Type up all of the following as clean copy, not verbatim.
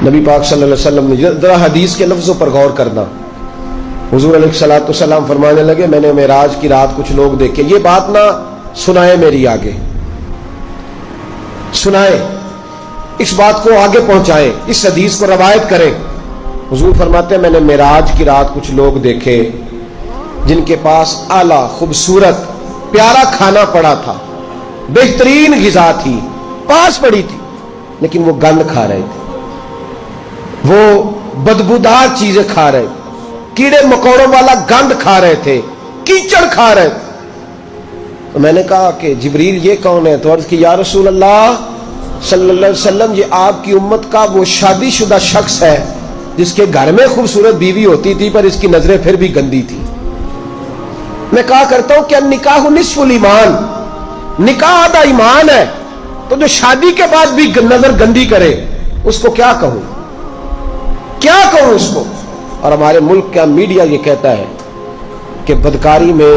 نبی پاک صلی اللہ علیہ وسلم نے ذرا حدیث کے لفظوں پر غور کرنا. حضور علیہ الصلوۃ والسلام فرمانے لگے میں نے معراج کی رات کچھ لوگ دیکھے. یہ بات نہ سنائے میری آگے، سنائے، اس بات کو آگے پہنچائیں، اس حدیث کو روایت کریں. حضور فرماتے ہیں میں نے معراج کی رات کچھ لوگ دیکھے جن کے پاس اعلیٰ خوبصورت پیارا کھانا پڑا تھا، بہترین غذا تھی پاس پڑی تھی، لیکن وہ گند کھا رہے تھے، وہ بدبودار چیزیں کھا رہے تھے، کیڑے مکوڑوں والا گند کھا رہے تھے، کیچڑ کھا رہے تھے. تو میں نے کہا کہ جبریل یہ کون ہے؟ تو عرض کی یا رسول اللہ صلی اللہ علیہ وسلم یہ آپ کی امت کا وہ شادی شدہ شخص ہے جس کے گھر میں خوبصورت بیوی ہوتی تھی پر اس کی نظریں پھر بھی گندی تھی. میں کہا کرتا ہوں کہ نکاح نصف الایمان، نکاح آدھا ایمان ہے، تو جو شادی کے بعد بھی نظر گندی کرے اس کو کیا کہوں، کیا کہوں اس کو. اور ہمارے ملک کا میڈیا یہ کہتا ہے کہ بدکاری میں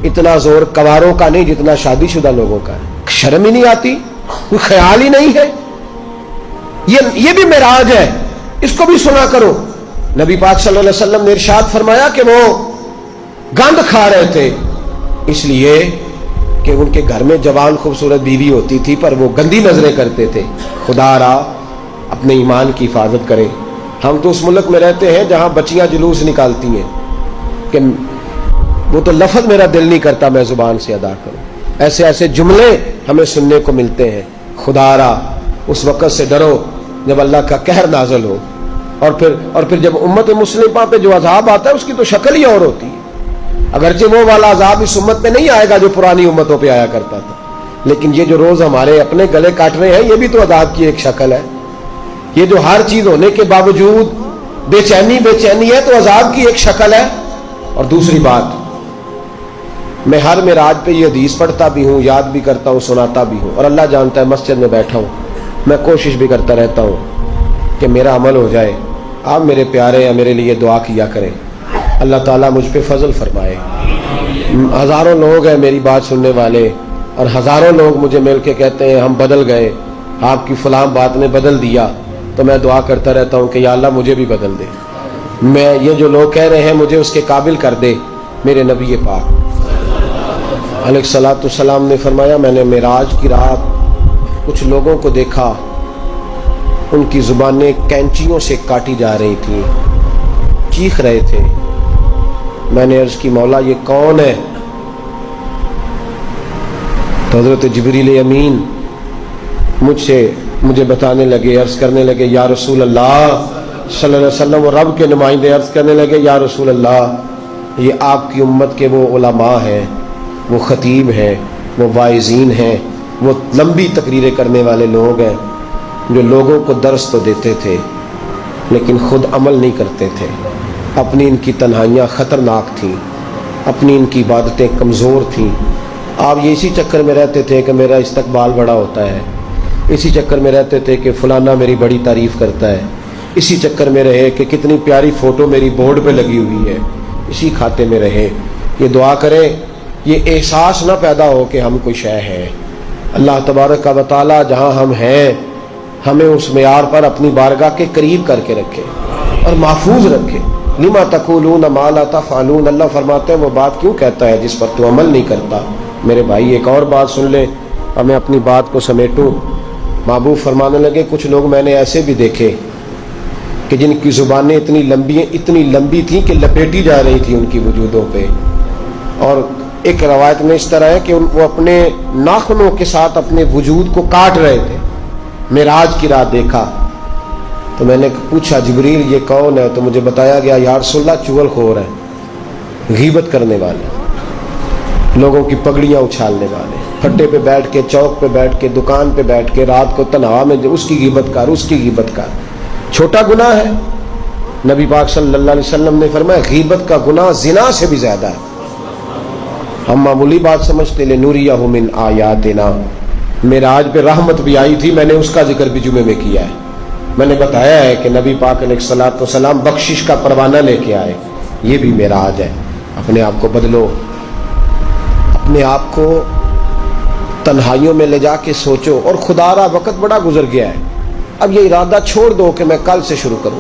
اتنا زور کواروں کا نہیں جتنا شادی شدہ لوگوں کا ہے. شرم ہی نہیں آتی، کوئی خیال ہی نہیں ہے. یہ بھی معراج ہے، اس کو بھی سنا کرو. نبی پاک صلی اللہ علیہ وسلم نے ارشاد فرمایا کہ وہ گند کھا رہے تھے اس لیے کہ ان کے گھر میں جوان خوبصورت بیوی ہوتی تھی پر وہ گندی نظریں کرتے تھے. خدا را اپنے ایمان کی حفاظت کرے. ہم تو اس ملک میں رہتے ہیں جہاں بچیاں جلوس نکالتی ہیں کہ وہ تو لفظ میرا دل نہیں کرتا میں زبان سے ادا کروں. ایسے ایسے جملے ہمیں سننے کو ملتے ہیں. خدا را اس وقت سے ڈرو جب اللہ کا قہر نازل ہو، اور پھر جب امت مسلمہ پہ جو عذاب آتا ہے اس کی تو شکل ہی اور ہوتی ہے. اگرچہ وہ والا عذاب اس امت پہ نہیں آئے گا جو پرانی امتوں پہ آیا کرتا تھا، لیکن یہ جو روز ہمارے اپنے گلے کاٹ رہے ہیں یہ بھی تو عذاب کی ایک شکل ہے. یہ جو ہر چیز ہونے کے باوجود بے چینی ہے تو عذاب کی ایک شکل ہے. اور دوسری بات، میں ہر معراج پہ یہ حدیث پڑھتا بھی ہوں، یاد بھی کرتا ہوں، سناتا بھی ہوں، اور اللہ جانتا ہے مسجد میں بیٹھا ہوں میں کوشش بھی کرتا رہتا ہوں کہ میرا عمل ہو جائے. آپ میرے پیارے ہیں، میرے لیے دعا کیا کریں، اللہ تعالیٰ مجھ پہ فضل فرمائے. ہزاروں لوگ ہیں میری بات سننے والے، اور ہزاروں لوگ مجھے مل کے کہتے ہیں ہم بدل گئے، آپ کی فلاں بات نے بدل دیا. تو میں دعا کرتا رہتا ہوں کہ یا اللہ مجھے بھی بدل دے. میں یہ جو لوگ کہہ رہے ہیں مجھے اس کے قابل کر دے. میرے نبی پاک علیہ الصلوۃ والسلام نے فرمایا میں نے معراج کی رات کچھ لوگوں کو دیکھا، ان کی زبانیں کینچیوں سے کاٹی جا رہی تھیں، چیخ رہے تھے. میں نے عرض کی مولا یہ کون ہے؟ تو حضرت جبریل امین مجھے بتانے لگے، عرض کرنے لگے یا رسول اللہ صلی اللہ علیہ وسلم، وہ رب کے نمائندے عرض کرنے لگے یا رسول اللہ یہ آپ کی امت کے وہ علماء ہیں، وہ خطیب ہیں، وہ واعظین ہیں، وہ لمبی تقریریں کرنے والے لوگ ہیں جو لوگوں کو درس تو دیتے تھے لیکن خود عمل نہیں کرتے تھے. اپنی ان کی تنہائیاں خطرناک تھیں، اپنی ان کی عبادتیں کمزور تھیں. آپ یہ اسی چکر میں رہتے تھے کہ میرا استقبال بڑا ہوتا ہے، اسی چکر میں رہتے تھے کہ فلانا میری بڑی تعریف کرتا ہے، اسی چکر میں رہے کہ کتنی پیاری فوٹو میری بورڈ پہ لگی ہوئی ہے، اسی کھاتے میں رہے. یہ دعا کریں یہ احساس نہ پیدا ہو کہ ہم کوئی شے ہے. اللہ تبارک و تعالی جہاں ہم ہیں ہمیں اس معیار پر اپنی بارگاہ کے قریب کر کے رکھے اور محفوظ رکھے. لما تقولون ما لا تفعلون، اللہ فرماتے ہیں وہ بات کیوں کہتا ہے جس پر تو عمل نہیں کرتا. میرے بھائی ایک اور بات سن لے اور میں اپنی بات کو سمیٹوں. محبوب فرمانے لگے کچھ لوگ میں نے ایسے بھی دیکھے کہ جن کی زبانیں اتنی لمبی تھیں کہ لپیٹی جا رہی تھی ان کی وجودوں پہ. اور ایک روایت میں اس طرح ہے کہ وہ اپنے ناخنوں کے ساتھ اپنے وجود کو کاٹ رہے تھے. معراج کی رات دیکھا تو میں نے پوچھا جبریل یہ کون ہے؟ تو مجھے بتایا گیا یا رسول اللہ چغل خور ہے، غیبت کرنے والے، لوگوں کی پگڑیاں اچھالنے والے، پھٹے پہ بیٹھ کے، چوک پہ بیٹھ کے، دکان پہ بیٹھ کے رات کو تنہا میں اس کی غیبت کر. چھوٹا گناہ ہے. نبی پاک صلی اللہ علیہ وسلم نے فرمایا غیبت کا گناہ زنا سے بھی زیادہ ہے. ہم معمولی بات سمجھتے لنوریہ من آیاتنا. معراج پہ رحمت بھی آئی تھی، میں نے اس کا ذکر بھی جمعے میں کیا ہے. میں نے بتایا ہے کہ نبی پاک علیہ الصلوۃ والسلام بخشش کا پروانہ لے کے آئے. یہ بھی معراج ہے. اپنے آپ کو بدلو، اپنے آپ کو تنہائیوں میں لے جا کے سوچو. اور خدا را وقت بڑا گزر گیا ہے. اب یہ ارادہ چھوڑ دو کہ میں کل سے شروع کروں،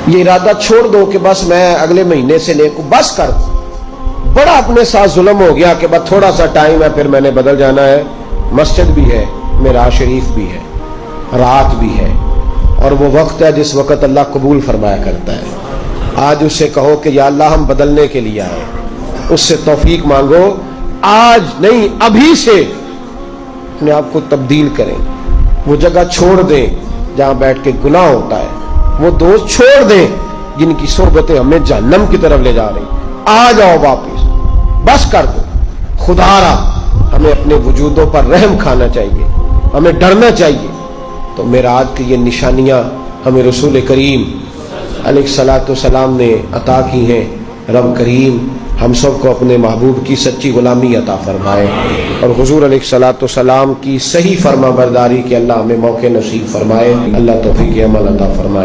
یہ ارادہ چھوڑ دو کہ بس میں اگلے مہینے سے لے کو بس کر دوں۔ بڑا اپنے ساتھ ظلم ہو گیا کہ بس تھوڑا سا ٹائم ہے پھر میں نے بدل جانا ہے۔ مسجد بھی ہے، معراج شریف بھی ہے، رات بھی ہے، اور وہ وقت ہے جس وقت اللہ قبول فرمایا کرتا ہے۔ آج اس سے کہو کہ یا اللہ ہم بدلنے کے لیے آئے، اس سے توفیق مانگو، آج نہیں ابھی سے اپنے آپ کو تبدیل کریں، وہ جگہ چھوڑ دیں جہاں بیٹھ کے گناہ ہوتا ہے، وہ دوست چھوڑ دیں جن کی صحبتیں ہمیں جہنم کی طرف لے جا رہی۔ آ جاؤ واپس، بس کر دو۔ خدا را ہمیں اپنے وجودوں پر رحم کھانا چاہیے، ہمیں ڈرنا چاہیے۔ تو معراج کی یہ نشانیاں ہمیں رسول کریم علیہ الصلوۃ والسلام نے عطا کی ہیں۔ رب کریم ہم سب کو اپنے محبوب کی سچی غلامی عطا فرمائے، اور حضور علیہ الصلوۃ والسلام کی صحیح فرما برداری کے اللہ ہمیں موقع نصیب فرمائے۔ اللہ توفیق عمل عطا فرمائے۔